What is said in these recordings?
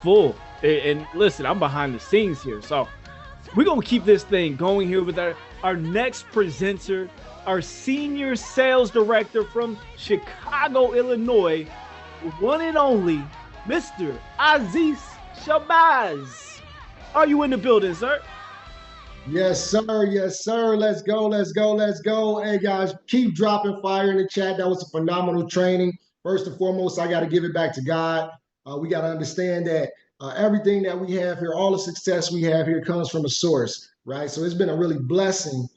full. And listen, I'm behind the scenes here. So we're going to keep this thing going here with our next presenter, our senior sales director from Chicago, Illinois, one and only Mr. Aziz Shabazz. Are you in the building, sir? Yes, sir. Yes, sir. Let's go. Let's go. Let's go. Hey, guys, keep dropping fire in the chat. That was a phenomenal training. First and foremost, I got to give it back to God. We got to understand that everything that we have here, all the success we have here comes from a source, right? So it's been a really blessing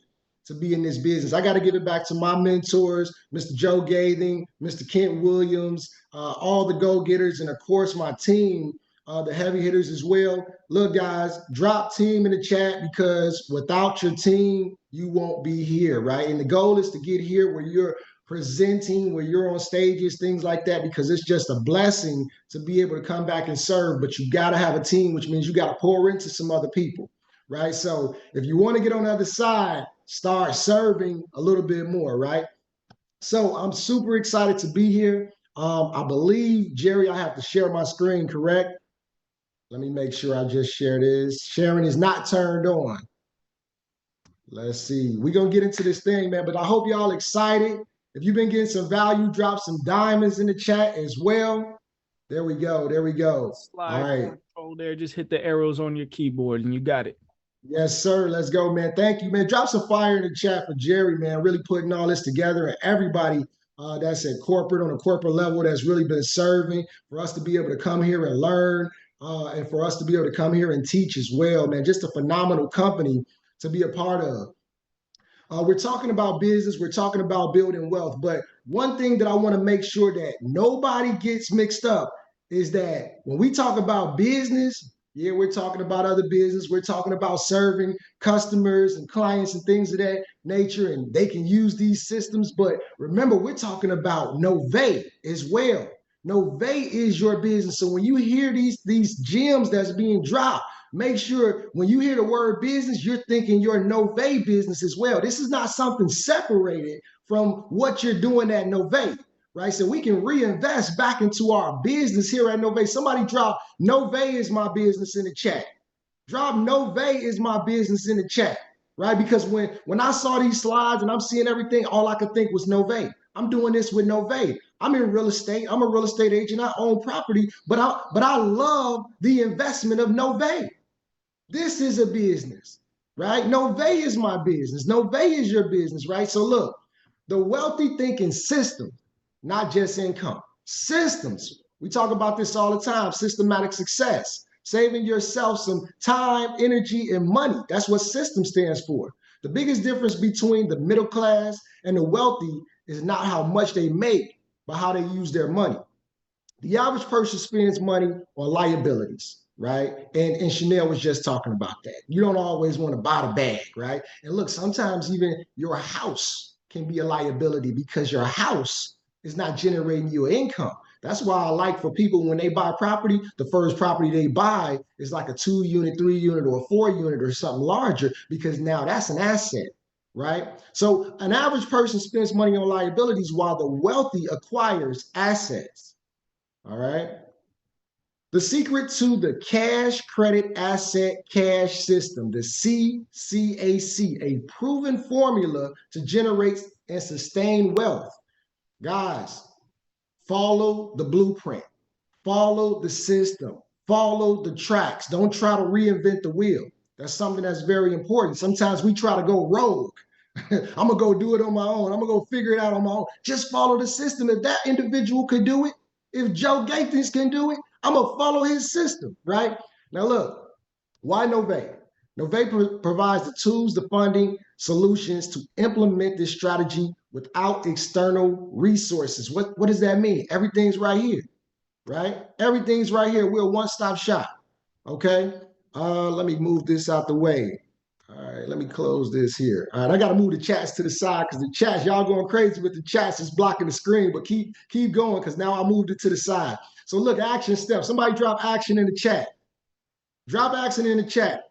to be in this business. I got to give it back to my mentors, Mr. Joe Gathing, Mr. Kent Williams, all the go-getters, and of course, my team, the heavy hitters as well. Look, guys, drop team in the chat because without your team, you won't be here, right? And the goal is to get here where you're presenting, where you're on stages, things like that, because it's just a blessing to be able to come back and serve. But you got to have a team, which means you got to pour into some other people, right? So if you want to get on the other side, start serving a little bit more, right? So I'm super excited to be here. I believe, Jerry, I have to share my screen, correct? Let me make sure I just share this. Sharing is not turned on. Let's see. We're going to get into this thing, man, but I hope y'all excited. If you've been getting some value, drop some diamonds in the chat as well. There we go. There we go. All Slide right. control there. Just hit the arrows on your keyboard and you got it. Yes, sir. Let's go, man. Thank you, man. Drop some fire in the chat for Jerry, man. Really putting all this together and everybody that's at corporate on a corporate level that's really been serving for us to be able to come here and learn and for us to be able to come here and teach as well, man. Just a phenomenal company to be a part of. We're talking about business, we're talking about building wealth, but one thing that I want to make sure that nobody gets mixed up is that when we talk about business, yeah, we're talking about other business, we're talking about serving customers and clients and things of that nature, and they can use these systems. But remember, we're talking about Nove as well. Nove is your business. So when you hear these gems that's being dropped, make sure when you hear the word business, you're thinking your Nove business as well. This is not something separated from what you're doing at Nove, right? So we can reinvest back into our business here at Nove. Somebody drop Nove is my business in the chat. Drop Nove is my business in the chat, right? Because when I saw these slides and I'm seeing everything, all I could think was Nove. I'm doing this with Nove. I'm in real estate. I'm a real estate agent. I own property, but I love the investment of Nove. This is a business, right? Nove is my business. Nove is your business, right? So look, the wealthy thinking system, not just income, systems. We talk about this all the time, systematic success, saving yourself some time, energy, and money. That's what system stands for. The biggest difference between the middle class and the wealthy is not how much they make, but how they use their money. The average person spends money on liabilities, right? And Chanel was just talking about that. You don't always want to buy the bag, right? And look, sometimes even your house can be a liability because your house is not generating you income. That's why I like for people when they buy property, the first property they buy is like a 2 unit, 3 unit, or a 4 unit or something larger because now that's an asset, right? So an average person spends money on liabilities while the wealthy acquires assets. All right. The secret to the cash credit asset cash system, the CCAC, a proven formula to generate and sustain wealth. Guys, follow the blueprint, follow the system, follow the tracks. Don't try to reinvent the wheel. That's something that's very important. Sometimes we try to go rogue. I'm gonna go do it on my own. I'm gonna go figure it out on my own. Just follow the system. If that individual could do it, if Joe Gathings can do it, I'm gonna follow his system, right? Now look, why Nove? Nove provides the tools, the funding, solutions to implement this strategy without external resources. What does that mean? Everything's right here, right? Everything's right here. We're a one-stop shop. Okay. Let me move this out the way. All right, let me close this here. All right, I got to move the chats to the side because the chats, y'all going crazy with the chats. It's blocking the screen, but keep going because now I moved it to the side. So look, action steps. Somebody drop action in the chat. Drop action in the chat,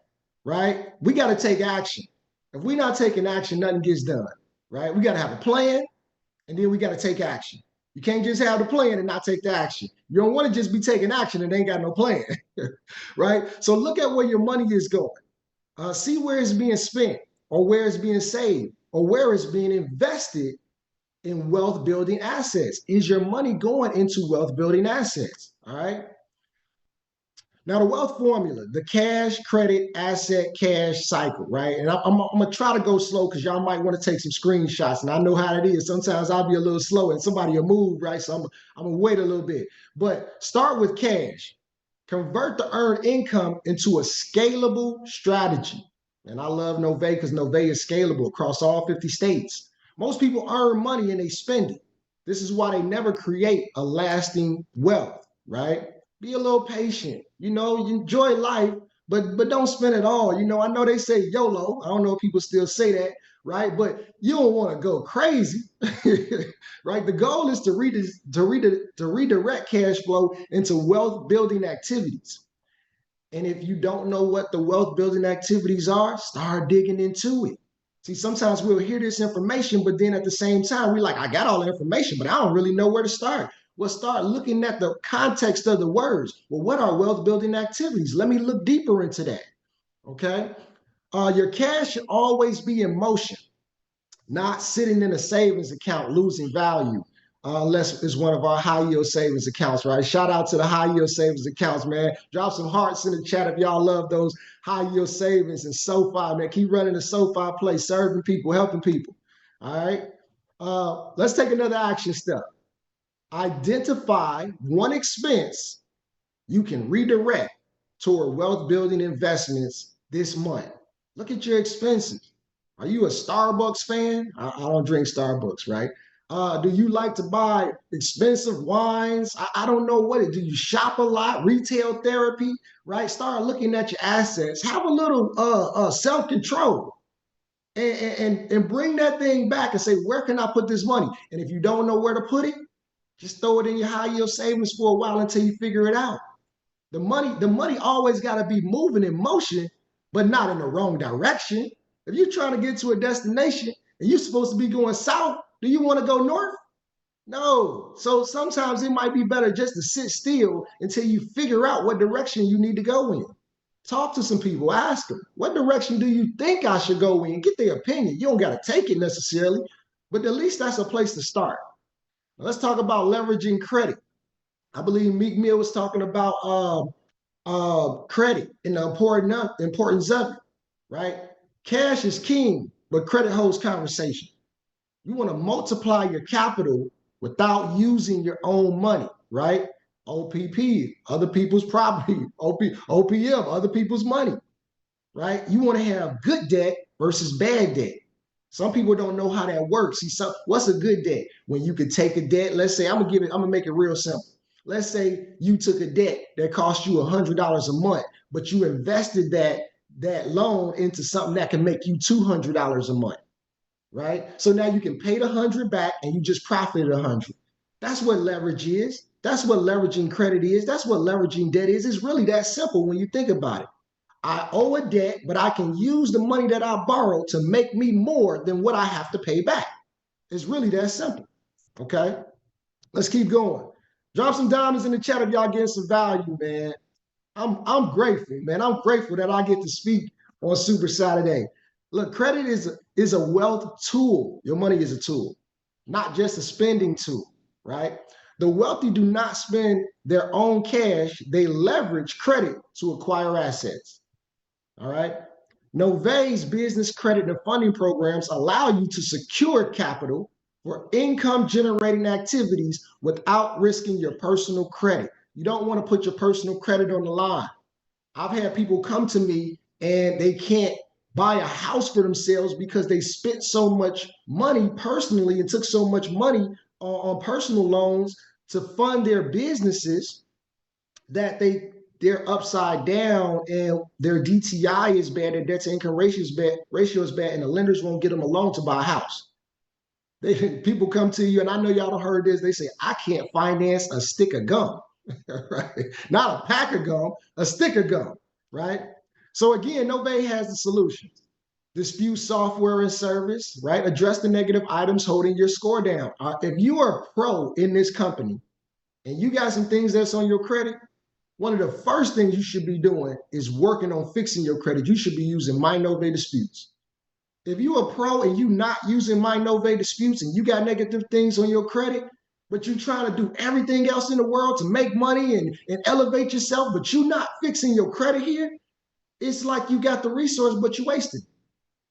right? We got to take action. If we're not taking action, nothing gets done, right? We got to have a plan, and then we got to take action. You can't just have the plan and not take the action. You don't want to just be taking action and ain't got no plan, right? So look at where your money is going. See where it's being spent, or where it's being saved, or where it's being invested in wealth building assets. Is your money going into wealth building assets? All right. Now, the wealth formula, the cash, credit, asset, cash cycle, right? And I'm going to try to go slow because y'all might want to take some screenshots. And I know how it is. Sometimes I'll be a little slow and somebody will move, right? So I'm going to wait a little bit. But start with cash. Convert the earned income into a scalable strategy. And I love Nove because Nove is scalable across all 50 states. Most people earn money and they spend it. This is why they never create a lasting wealth, right? Be a little patient. You enjoy life, but don't spend it all. I know they say YOLO. I don't know if people still say that, right? But you don't want to go crazy, right? The goal is to redirect cash flow into wealth building activities. And if you don't know what the wealth building activities are, start digging into it. See, sometimes we'll hear this information, but then at the same time, we're like, I got all the information, but I don't really know where to start. Well, start looking at the context of the words. Well, what are wealth building activities? Let me look deeper into that. Okay. Your cash should always be in motion, not sitting in a savings account losing value, unless it's one of our high yield savings accounts, right? Shout out to the high yield savings accounts, man. Drop some hearts in the chat if y'all love those high yield savings and SoFi, man. Keep running the SoFi play, serving people, helping people. All right. Let's take another action step. Identify one expense you can redirect toward wealth building investments this month. Look at your expenses. Are you a Starbucks fan? I don't drink Starbucks, right? Do you like to buy expensive wines? I don't know what it. Do you shop a lot? Retail therapy, right? Start looking at your assets. Have a little self-control. And bring that thing back and say, where can I put this money? And if you don't know where to put it, just throw it in your high yield savings for a while until you figure it out. The money always got to be moving in motion, but not in the wrong direction. If you're trying to get to a destination and you're supposed to be going south, do you want to go north? No. So sometimes it might be better just to sit still until you figure out what direction you need to go in. Talk to some people, ask them, what direction do you think I should go in? Get their opinion. You don't got to take it necessarily, but at least that's a place to start. Let's talk about leveraging credit. I believe Meek Mill was talking about credit and the importance of it, right? Cash is king, but credit holds conversation. You want to multiply your capital without using your own money, right? OPP, other people's property, OPM, other people's money, right? You want to have good debt versus bad debt. Some people don't know how that works. See, what's a good debt? When you could take a debt, let's say, I'm gonna make it real simple. Let's say you took a debt that cost you $100 a month, but you invested that loan into something that can make you $200 a month, right? So now you can pay the 100 back and you just profited 100. That's what leverage is. That's what leveraging credit is. That's what leveraging debt is. It's really that simple when you think about it. I owe a debt, but I can use the money that I borrowed to make me more than what I have to pay back. It's really that simple. Okay, let's keep going. Drop some diamonds in the chat if y'all getting some value, man. I'm grateful, man. I'm grateful that I get to speak on Super Saturday. Look, credit is a wealth tool. Your money is a tool, not just a spending tool, right? The wealthy do not spend their own cash. They leverage credit to acquire assets. All right. Nove's business credit and funding programs allow you to secure capital for income generating activities without risking your personal credit. You don't want to put your personal credit on the line. I've had people come to me and they can't buy a house for themselves because they spent so much money personally and took so much money on personal loans to fund their businesses that they're upside down and their DTI is bad, their debt to income ratio is bad, and the lenders won't get them a loan to buy a house. People come to you, and I know y'all don't heard this, they say, I can't finance a stick of gum, right? Not a pack of gum, a stick of gum, right? So again, Nove has the solutions. dispute software and service, right? Address the negative items holding your score down. If you are a pro in this company and you got some things that's on your credit, one of the first things you should be doing is working on fixing your credit. You should be using MyNove disputes. If you're a pro and you not using MyNove disputes and you got negative things on your credit, but you're trying to do everything else in the world to make money and elevate yourself, but you're not fixing your credit here, it's like you got the resource, but you wasted it.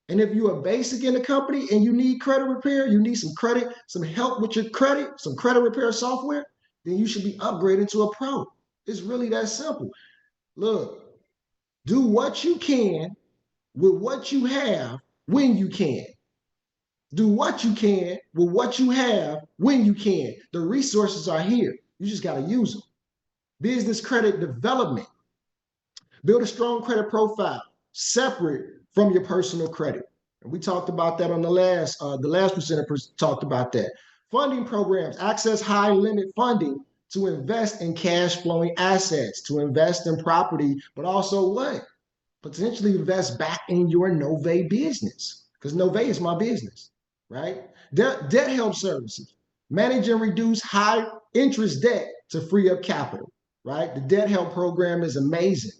And if you're a basic in the company and you need credit repair, you need some credit, some help with your credit, some credit repair software, then you should be upgrading to a pro. It's really that simple. Look, do what you can with what you have when you can. Do what you can with what you have when you can. The resources are here. You just got to use them. Business credit development. Build a strong credit profile separate from your personal credit. And we talked about that on the last presenter talked about that. Funding programs, access high limit funding to invest in cash flowing assets, to invest in property, but also what? Potentially invest back in your Nove business, because Nove is my business, right? Debt help services, manage and reduce high interest debt to free up capital, right? The debt help program is amazing.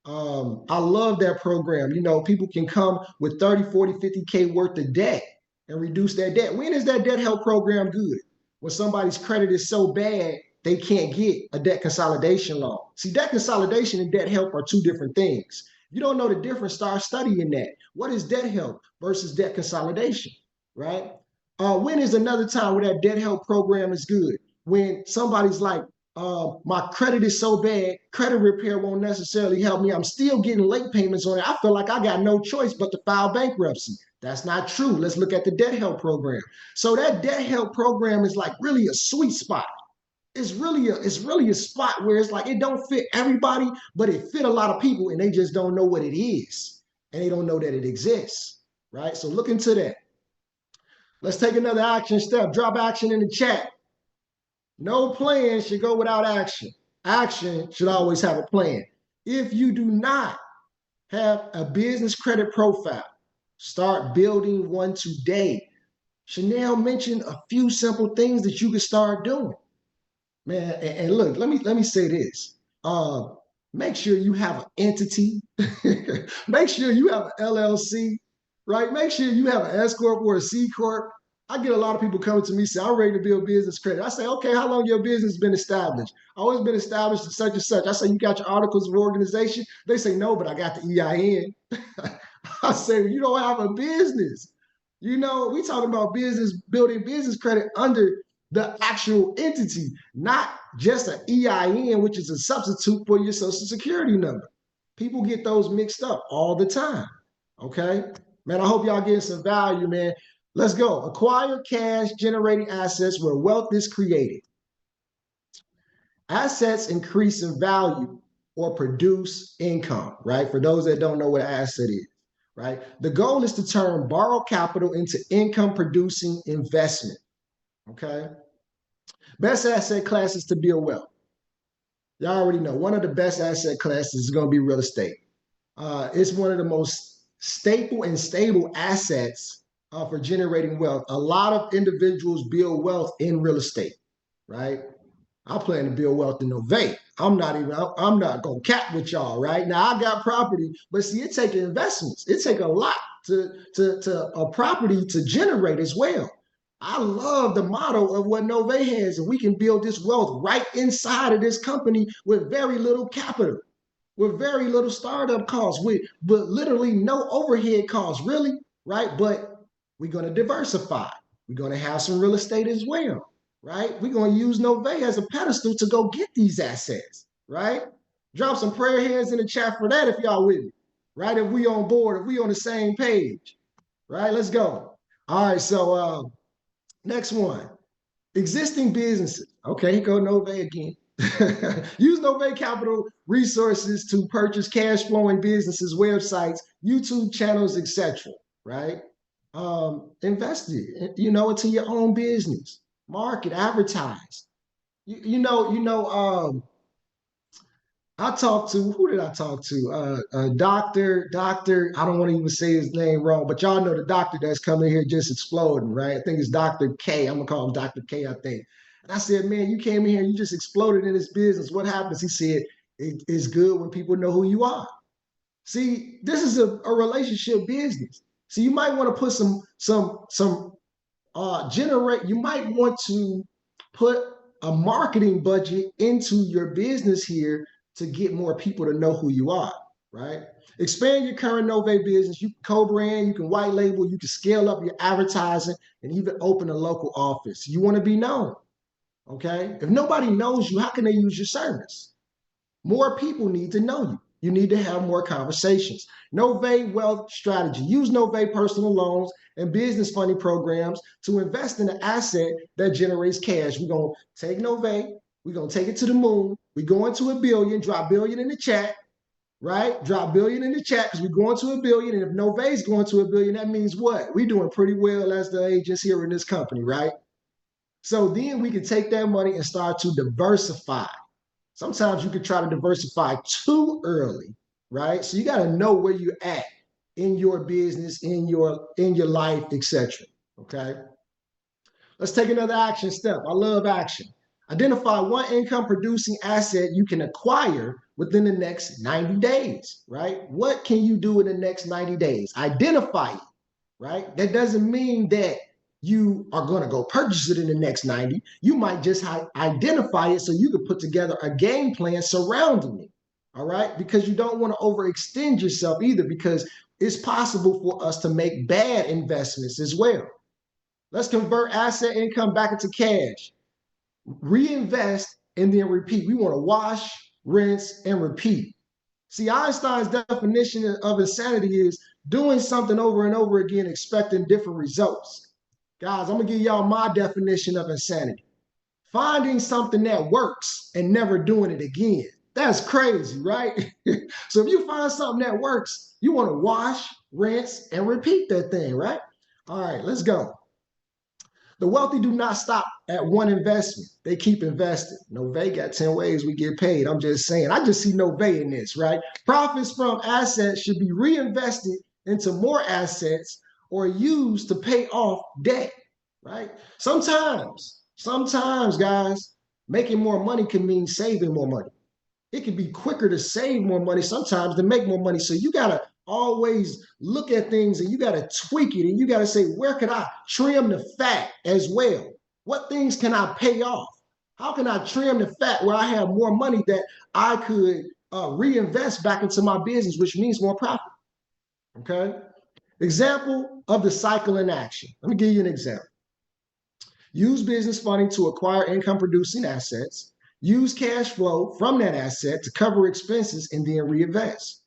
I love that program. You know, people can come with 30, 40, 50K worth of debt and reduce that debt. When is that debt help program good? When somebody's credit is so bad, they can't get a debt consolidation loan. See, debt consolidation and debt help are two different things. If you don't know the difference, start studying that. What is debt help versus debt consolidation, right? When is another time where that debt help program is good? When somebody's like, my credit is so bad, credit repair won't necessarily help me. I'm still getting late payments on it. I feel like I got no choice but to file bankruptcy. That's not true. Let's look at the debt help program. So that debt help program is like really a sweet spot. It's really a spot where it's like it don't fit everybody, but it fit a lot of people, and they just don't know what it is, and they don't know that it exists, right? So look into that. Let's take another action step. Drop action in the chat. No plan should go without action. Action should always have a plan. If you do not have a business credit profile, start building one today. Chanel mentioned a few simple things that you can start doing. Man, and look, let me say this. Make sure you have an entity. Make sure you have an LLC, right? Make sure you have an S corp or a C corp. I get a lot of people coming to me say, I'm ready to build business credit. I say, okay, how long your business been established? Always been established in such and such. I say, you got your articles of organization? They say, no, but I got the EIN. I say, you don't have a business. You know, we talking about business, building business credit under the actual entity, not just an EIN, which is a substitute for your social security number. People get those mixed up all the time. Okay, man, I hope y'all getting some value, man. Let's go. Acquire cash generating assets where wealth is created. Assets increase in value or produce income, right? For those that don't know what an asset is, right? The goal is to turn borrowed capital into income producing investment. Okay. Best asset classes to build wealth. Y'all already know one of the best asset classes is going to be real estate. It's one of the most staple and stable assets for generating wealth. A lot of individuals build wealth in real estate, right? I plan to build wealth in Nove. I'm not going to cap with y'all, right? Now I got property, but see, it takes investments. It takes a lot to a property to generate as well. I love the motto of what Nove has, and we can build this wealth right inside of this company with very little capital, with very little startup costs, but literally no overhead costs, really, right? But we're going to diversify. We're going to have some real estate as well, right? We're going to use Nove as a pedestal to go get these assets, right? Drop some prayer hands in the chat for that if y'all with me, right? If we on board, if we on the same page, right? Let's go. All right, so next one, existing businesses. Okay, go Nove again. Use Nove Capital resources to purchase cash flowing businesses, websites, YouTube channels, etc. Right? Invest it, into your own business. Market, advertise. I talked to, who did I talk to? Doctor, I don't want to even say his name wrong, but y'all know the doctor that's coming here just exploding, right? I think it's Dr. K. I'm gonna call him Dr. K, I think. And I said, man, you came in here, you just exploded in this business. What happens? He said, it's good when people know who you are. See, this is a relationship business. So you might want to put some generate, you might want to put a marketing budget into your business here to get more people to know who you are, right? Expand your current Nove business. You can co-brand, you can white label, you can scale up your advertising, and even open a local office. You want to be known, okay? If nobody knows you, how can they use your service? More people need to know you. You need to have more conversations. Nove Wealth Strategy. Use Nove personal loans and business funding programs to invest in an asset that generates cash. We're going to take Nove, we're going to take it to the moon. We're going to $1 billion, drop billion in the chat, right? Drop billion in the chat because we're going to $1 billion. And if Nove is going to $1 billion, that means what? We're doing pretty well as the agents here in this company, right? So then we can take that money and start to diversify. Sometimes you can try to diversify too early, right? So you got to know where you're at in your business, in your life, etc. Okay. Let's take another action step. I love action. Identify one income producing asset you can acquire within the next 90 days, right? What can you do in the next 90 days? Identify it, right? That doesn't mean that you are going to go purchase it in the next 90. You might just identify it so you can put together a game plan surrounding it. All right. Because you don't want to overextend yourself either, because it's possible for us to make bad investments as well. Let's convert asset income back into cash, reinvest, and then repeat. We want to wash, rinse, and repeat. See, Einstein's definition of insanity is doing something over and over again, expecting different results. Guys, I'm going to give y'all my definition of insanity. Finding something that works and never doing it again. That's crazy, right? So if you find something that works, you want to wash, rinse, and repeat that thing, right? All right, let's go. The wealthy do not stop at one investment. They keep investing. Nove got 10 ways we get paid. I'm just saying. I just see Nove in this, right? Profits from assets should be reinvested into more assets or used to pay off debt, right? Sometimes, guys, making more money can mean saving more money. It can be quicker to save more money sometimes than make more money. So you got to always look at things and you got to tweak it. And you got to say, where can I trim the fat as well? What things can I pay off? How can I trim the fat where I have more money that I could reinvest back into my business, which means more profit? Okay. Example of the cycle in action. Let me give you an example. Use business funding to acquire income producing assets. Use cash flow from that asset to cover expenses and then reinvest.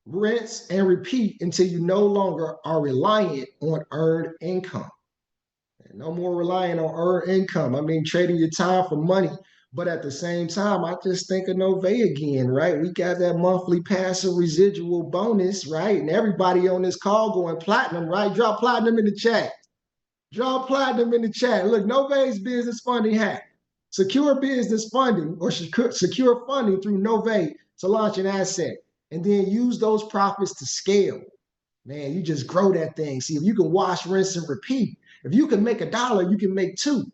Rinse and repeat until you no longer are reliant on earned income. And no more relying on earned income. I mean, trading your time for money. But at the same time, I just think of Nove again, right? We got that monthly passive residual bonus, right? And everybody on this call going platinum, right? Drop platinum in the chat. Drop platinum in the chat. Look, Nove's business funding hack. Secure business funding or secure funding through Nove to launch an asset and then use those profits to scale. Man, you just grow that thing. See, if you can wash, rinse, and repeat. If you can make $1, you can make $2.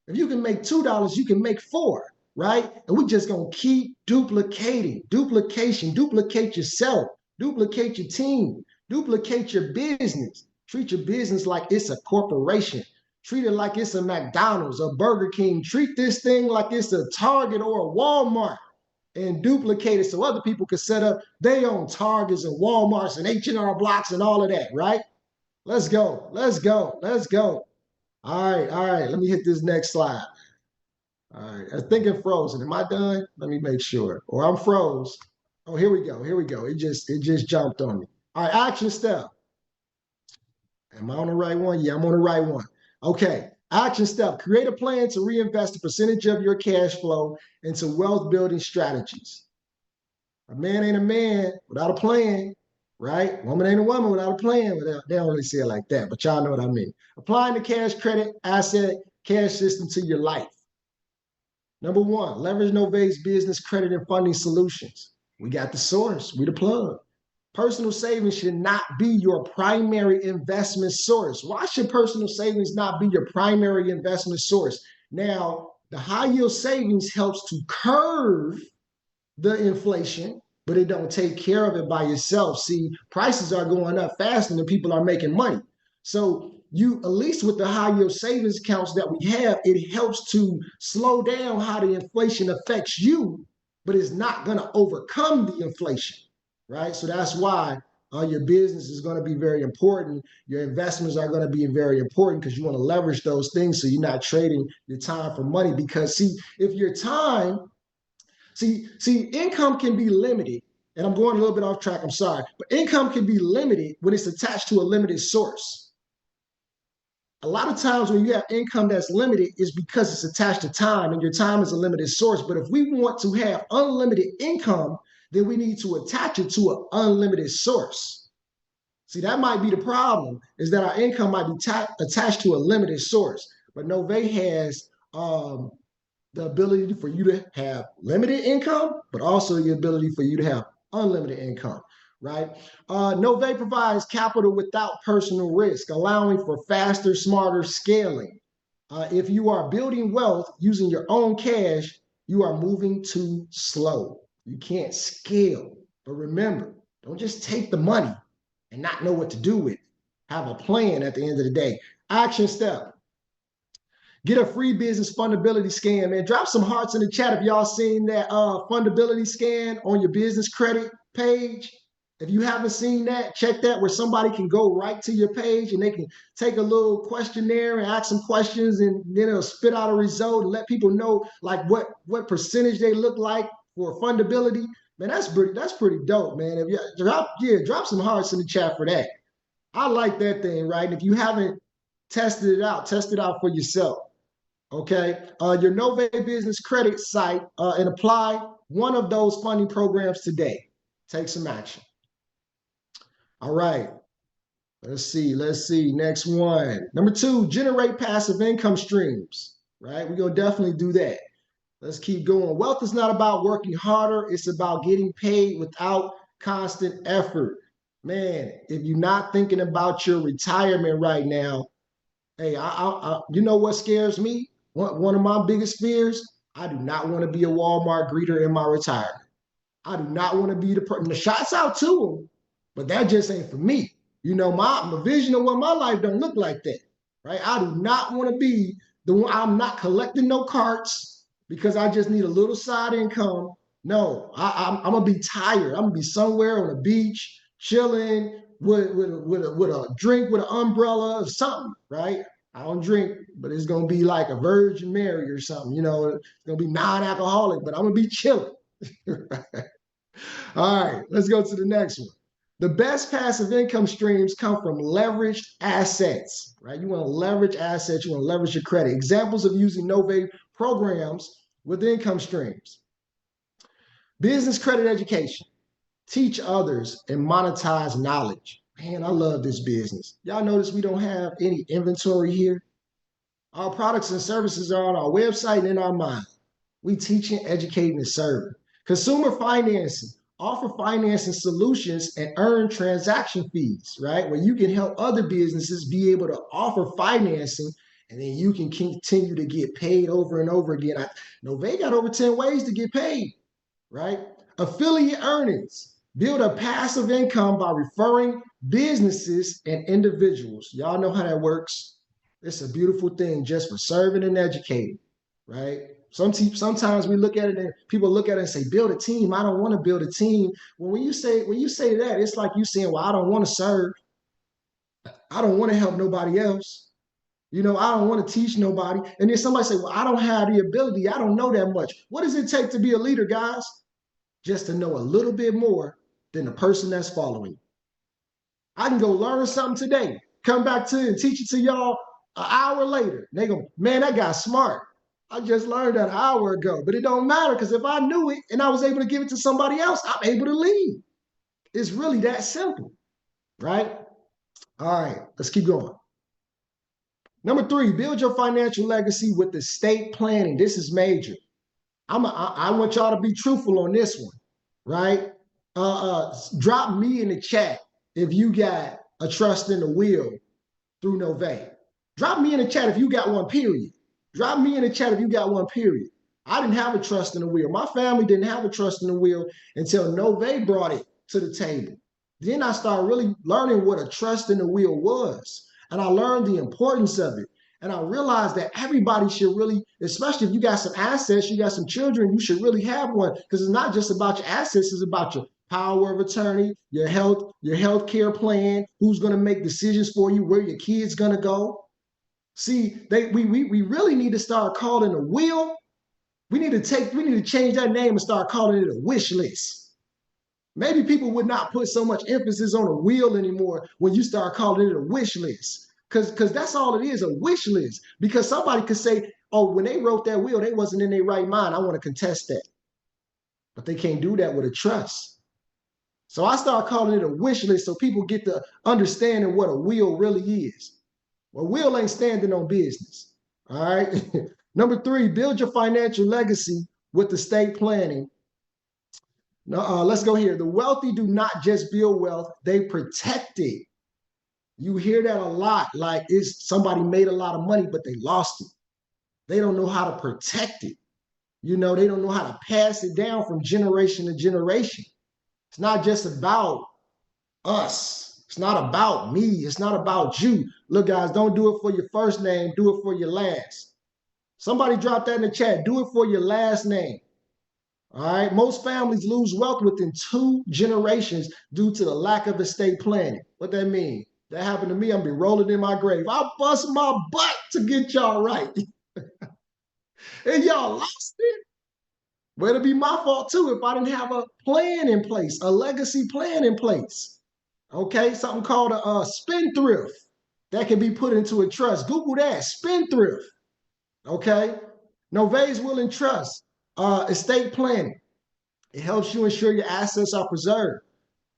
If you can make $2, you can make $4, right? And we're just going to keep duplicating. Duplication. Duplicate yourself. Duplicate your team. Duplicate your business. Treat your business like it's a corporation. Treat it like it's a McDonald's, a Burger King. Treat this thing like it's a Target or a Walmart and duplicate it so other people can set up their own Targets and Walmarts and H&R Blocks and all of that, right? Let's go. Let's go. Let's go. All right. All right. Let me hit this next slide. All right. I'm thinking frozen. Am I done? Let me make sure. Or I'm froze. Oh, here we go. Here we go. It just jumped on me. All right. Action step. Am I on the right one? Yeah, I'm on the right one. Okay, action step, create a plan to reinvest a percentage of your cash flow into wealth building strategies. A man ain't a man without a plan, right? Woman ain't a woman without a plan. They don't really say it like that, but y'all know what I mean. Applying the cash credit asset cash system to your life. Number one, leverage Novae's business credit and funding solutions. We got the source, we the plug. Personal savings should not be your primary investment source. Why should personal savings not be your primary investment source? Now, the high yield savings helps to curb the inflation, but it don't take care of it by itself. See, prices are going up faster than people are making money. So you, at least with the high yield savings accounts that we have, it helps to slow down how the inflation affects you, but it's not going to overcome the inflation, right? So that's why your business is going to be very important. Your investments are going to be very important because you want to leverage those things so you're not trading your time for money. Because see, if your time income can be limited, and I'm going a little bit off track, I'm sorry, but income can be limited when it's attached to a limited source. A lot of times when you have income that's limited, it's because it's attached to time, and your time is a limited source. But if we want to have unlimited income, then we need to attach it to an unlimited source. See, that might be the problem, is that our income might be attached to a limited source. But Novae has the ability for you to have limited income, but also the ability for you to have unlimited income, right? Novae provides capital without personal risk, allowing for faster, smarter scaling. If you are building wealth using your own cash, you are moving too slow. You can't scale. But remember, don't just take the money and not know what to do with it. Have a plan at the end of the day. Action step. Get a free business fundability scan, man. Drop some hearts in the chat if y'all seen that fundability scan on your business credit page. If you haven't seen that, check that, where somebody can go right to your page and they can take a little questionnaire and ask some questions, and then it'll spit out a result and let people know like what percentage they look like for fundability. Man, that's pretty dope, man. If you drop some hearts in the chat for that. I like that thing, right? And if you haven't tested it out, test it out for yourself. Okay, your Novae business credit site and apply one of those funding programs today. Take some action. All right, let's see. Next one. Number 2, generate passive income streams, right? We're going to definitely do that. Let's keep going. Wealth is not about working harder. It's about getting paid without constant effort. Man, if you're not thinking about your retirement right now, hey, you know what scares me? One of my biggest fears, I do not want to be a Walmart greeter in my retirement. I do not want to be the person. The shots out to them, but that just ain't for me. You know, my vision of what my life don't look like that, right? I do not want to be the one. I'm not collecting no carts because I just need a little side income. No, I'm gonna be tired. I'm gonna be somewhere on a beach, chilling with a drink, with an umbrella or something, right? I don't drink, but it's gonna be like a Virgin Mary or something. You know, it's gonna be non-alcoholic, but I'm gonna be chilling. All right, let's go to the next one. The best passive income streams come from leveraged assets, right? You want to leverage assets, you want to leverage your credit. Examples of using Novae programs with income streams. Business credit education. Teach others and monetize knowledge. Man, I love this business. Y'all notice we don't have any inventory here? Our products and services are on our website and in our mind. We teaching, educating, and serving. Consumer financing. Offer financing solutions and earn transaction fees, right? Where you can help other businesses be able to offer financing, and then you can continue to get paid over and over again. Novae got over 10 ways to get paid, right? Affiliate earnings. Build a passive income by referring businesses and individuals. Y'all know how that works. It's a beautiful thing just for serving and educating, right? Sometimes we look at it and people look at it and say, build a team. I don't want to build a team. When you say that, it's like you saying, well, I don't want to serve. I don't want to help nobody else. You know, I don't want to teach nobody. And then somebody say, well, I don't have the ability. I don't know that much. What does it take to be a leader, guys? Just to know a little bit more than the person that's following you. I can go learn something today, come back to it and teach it to y'all an hour later. And they go, man, that guy's smart. I just learned that an hour ago, but it don't matter because if I knew it and I was able to give it to somebody else, I'm able to lead. It's really that simple, right? All right, let's keep going. Number 3, build your financial legacy with estate planning. This is major. I want y'all to be truthful on this one, right? Drop me in the chat if you got a trust in the will through Nove. Drop me in the chat if you got one, period. Drop me in the chat if you got one, period. I didn't have a trust in the wheel. My family didn't have a trust in the wheel until Nove brought it to the table. Then I started really learning what a trust in the wheel was. And I learned the importance of it. And I realized that everybody should really, especially if you got some assets, you got some children, you should really have one, because it's not just about your assets, it's about your power of attorney, your health care plan, who's going to make decisions for you, where your kid's going to go. See, we really need to start calling a will. We need to change that name and start calling it a wish list. Maybe people would not put so much emphasis on a will anymore when you start calling it a wish list. Because that's all it is, a wish list. Because somebody could say, oh, when they wrote that will, they wasn't in their right mind. I want to contest that. But they can't do that with a trust. So I start calling it a wish list so people get the understanding what a will really is. A will ain't standing on business. All right. Number 3, build your financial legacy with estate planning. Now, let's go here. The wealthy do not just build wealth, they protect it. You hear that a lot, like it's somebody made a lot of money, but they lost it. They don't know how to protect it. You know, they don't know how to pass it down from generation to generation. It's not just about us. It's not about me. It's not about you. Look, guys, don't do it for your first name. Do it for your last. Somebody drop that in the chat. Do it for your last name. All right. Most families lose wealth within 2 generations due to the lack of estate planning. What that mean? That happened to me. I'm be rolling in my grave. I bust my butt to get y'all right. And y'all lost it. Well, it'd be my fault too if I didn't have a plan in place, a legacy plan in place. Okay, something called a spendthrift that can be put into a trust. Google that, spendthrift. Okay, Nove's Will and Trust, estate planning. It helps you ensure your assets are preserved,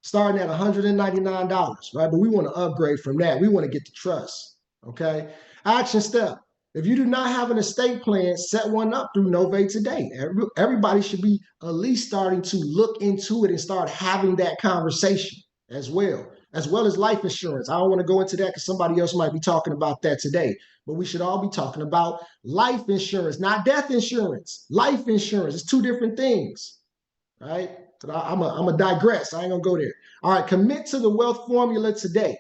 starting at $199, right? But we want to upgrade from that. We want to get the trust. Okay, action step. If you do not have an estate plan, set one up through Nove today. Everybody should be at least starting to look into it and start having that conversation as well as life insurance. I don't want to go into that because somebody else might be talking about that today, but we should all be talking about life insurance, not death insurance. Life insurance is 2 different things, right? So I'm a digress. I ain't gonna go there. All right, commit to the wealth formula today.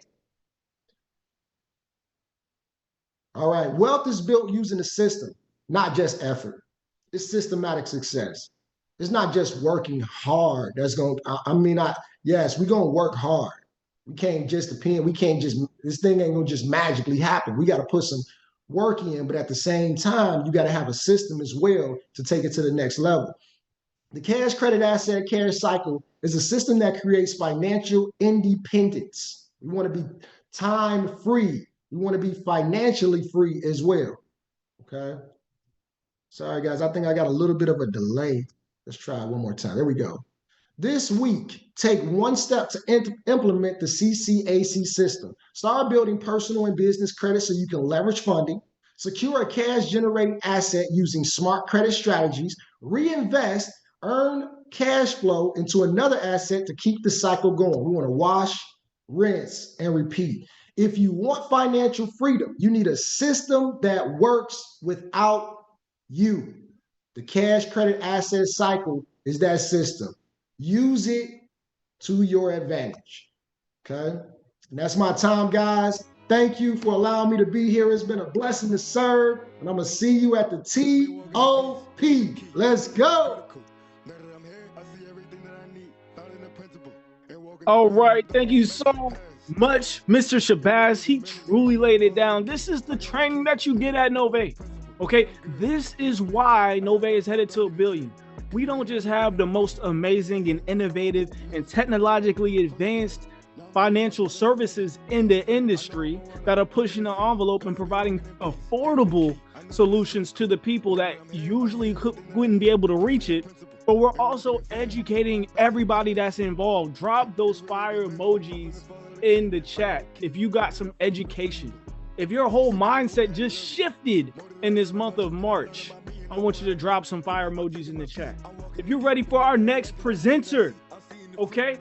All right, wealth is built using a system, not just effort. It's systematic success. It's not just working hard. That's going to, yes, we're going to work hard. We can't just depend. We can't just, this thing ain't going to just magically happen. We got to put some work in, but at the same time, you got to have a system as well to take it to the next level. The cash credit asset cash cycle is a system that creates financial independence. We want to be time free. We want to be financially free as well. Okay. Sorry, guys. I think I got a little bit of a delay. Let's try it one more time. There we go. This week, take one step to implement the CCAC system. Start building personal and business credit so you can leverage funding, secure a cash generating asset using smart credit strategies, reinvest, earn cash flow into another asset to keep the cycle going. We want to wash, rinse, and repeat. If you want financial freedom, you need a system that works without you. The cash credit asset cycle is that system. Use it to your advantage. Okay. And that's my time, guys. Thank you for allowing me to be here. It's been a blessing to serve. And I'm going to see you at the TOP. Let's go. All right. Thank you so much, Mr. Shabazz. He truly laid it down. This is the training that you get at Nove. Okay. This is why Nove is headed to $1 billion. We don't just have the most amazing and innovative and technologically advanced financial services in the industry that are pushing the envelope and providing affordable solutions to the people that usually wouldn't be able to reach it. But we're also educating everybody that's involved. Drop those fire emojis in the chat if you got some education. If your whole mindset just shifted in this month of March, I want you to drop some fire emojis in the chat. If you're ready for our next presenter, okay?